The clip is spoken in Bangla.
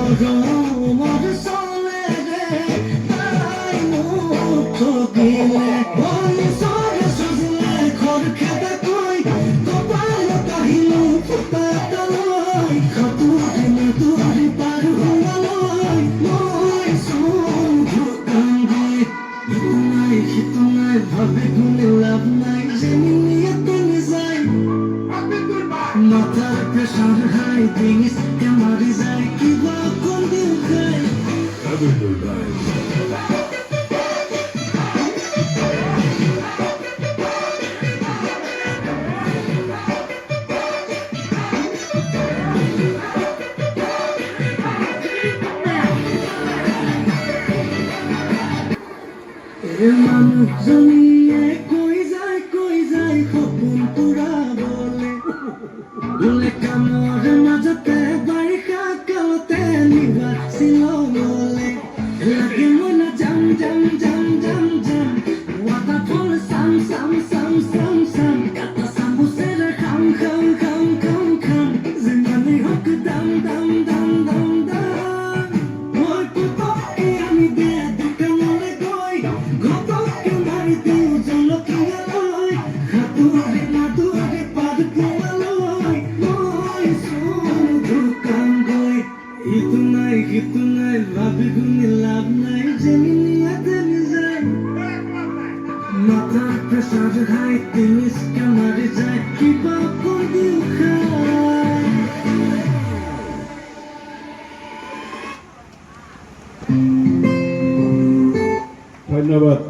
মরমর চলে রে তাই মুখ ঠকিলে ওই সরে সুজিলে খর খেতে কই কপাল কাহিল ফুটা তলই খাতুরে মাতুরে পার হলালই মই সন্ধু কাঙ্গে হিতনাই ভাবে গুনে লাভ নাই জেনে নিয়ে তুমি যাই মাথার প্রেশার হাই দিস কেমারি যায় কিবা কোন দিন খাই মানুষ জমিয়ে কই যায় সপোন পুরা বলে বলে কামৰ মাজতে বাৰিষা কালতে নিবাছিল বলে লাগে মন জাম ৱাটাৰফল চাম কাটা চামুচেৰে খাম যিমানেই হওক দাম মই পুতককে আনি দে দোকানলৈ গৈ ঘপককে মাৰি দিওঁ জলকীয়া লৈ হাতুৰে মাতুৰে পাত কোৱালৈ মই চন্ধু কাঙ্গৈ ইটো নাই ভাবি গুণি লাভ নাই জেনি নিয়াতে যায় মাথাৰ প্ৰেছাৰ হাই টিনিছ কামাৰি যায় কিবা কৰি খাই ধন্যবাদ।